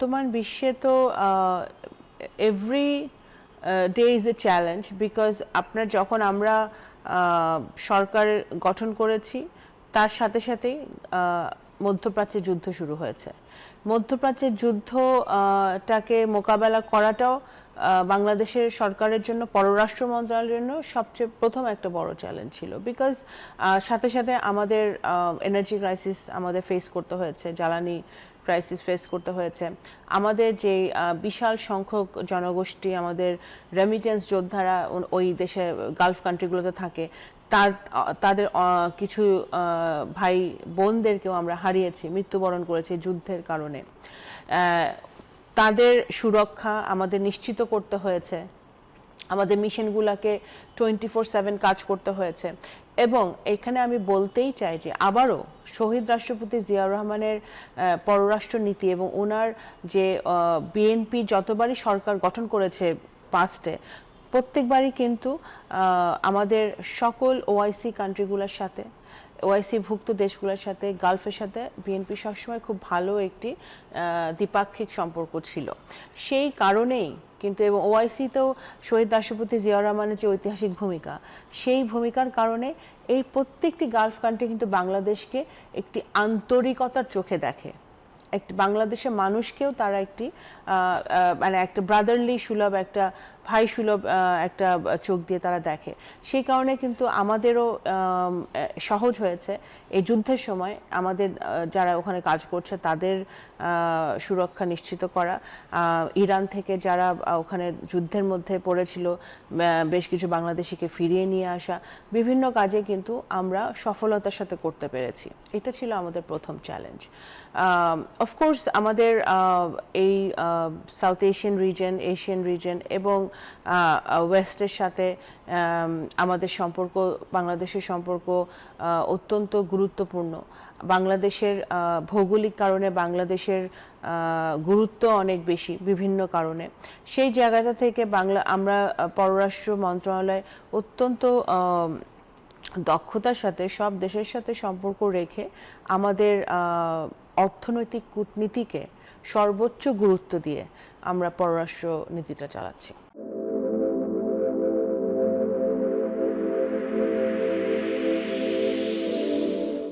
বর্তমান বিশ্বে তো every day is a challenge because আপনার যখন আমরা সরকার গঠন করেছি তার সাথে সাথেই মধ্যপ্রাচ্যে যুদ্ধ শুরু হয়েছে। মধ্যপ্রাচ্যের যুদ্ধটাকে মোকাবেলা করাটাও বাংলাদেশের সরকারের জন্য, পররাষ্ট্র মন্ত্রণালয়ের জন্য সবচেয়ে প্রথম একটা বড় চ্যালেঞ্জ ছিল। বিকজ সাথে সাথে আমাদের এনার্জি ক্রাইসিস আমাদের ফেস করতে হয়েছে, জ্বালানি ক্রাইসিস ফেস করতে হয়েছে। আমাদের যে বিশাল সংখ্যক জনগোষ্ঠী, আমাদের রেমিটেন্স যোদ্ধারা ওই দেশে গালফ কান্ট্রিগুলোতে থাকে, তাদের কিছু ভাই বোনদেরকেও আমরা হারিয়েছি, মৃত্যুবরণ করেছি যুদ্ধের কারণে। তাদের সুরক্ষা আমাদের নিশ্চিত করতে হয়েছে, আমাদের মিশনগুলোকে 24/7 কাজ করতে হয়েছে। এবং এখানে আমি বলতেই চাই যে আবারও শহীদ রাষ্ট্রপতি জিয়াউর রহমানের পররাষ্ট্র নীতি এবং ওনার যে বিএনপি যতবারই সরকার গঠন করেছে পাস্টে, প্রত্যেকবারই কিন্তু আমাদের সকল ওআইসি কান্ট্রিগুলোর সাথে, ওআইসি ভুক্ত দেশগুলোর সাথে, গালফের সাথে বিএনপি সবসময় খুব ভালো একটি দ্বিপাক্ষিক সম্পর্ক ছিল। সেই কারণেই কিন্তু, এবং ওআইসিতেও শহীদ রাষ্ট্রপতি জিয়াউর রহমানের যে ঐতিহাসিক ভূমিকা, সেই ভূমিকার কারণে এই প্রত্যেকটি গালফ কান্ট্রি কিন্তু বাংলাদেশকে একটি আন্তরিকতার চোখে দেখে। একটি বাংলাদেশের মানুষকেও তারা একটি মানে একটা ব্রাদারলি সুলভ, একটা ভাই সুলভ একটা চোখ দিয়ে তারা দেখে। সেই কারণে কিন্তু আমাদেরও সহজ হয়েছে এই যুদ্ধের সময় আমাদের যারা ওখানে কাজ করছে তাদের সুরক্ষা নিশ্চিত করা। ইরান থেকে যারা ওখানে যুদ্ধের মধ্যে পড়েছিল, বেশ কিছু বাংলাদেশিকে ফিরিয়ে নিয়ে আসা, বিভিন্ন কাজে কিন্তু আমরা সফলতার সাথে করতে পেরেছি। এটা ছিল আমাদের প্রথম চ্যালেঞ্জ। অফকোর্স আমাদের এই south Asian reason, Asian reason এবং ওয়েস্টের সাথে আমাদের সম্পর্ক, বাংলাদেশের সম্পর্ক অত্যন্ত গুরুত্বপূর্ণ। বাংলাদেশের ভৌগোলিক কারণে বাংলাদেশের গুরুত্ব অনেক বেশি বিভিন্ন কারণে। সেই জায়গাটা থেকে আমরা পররাষ্ট্র মন্ত্রণালয় অত্যন্ত দক্ষতার সাথে সব দেশের সাথে সম্পর্ক রেখে আমাদের অর্থনৈতিক কূটনীতিকে সর্বোচ্চ গুরুত্ব দিয়ে আমরা পররাষ্ট্র নীতিটা চালাচ্ছি।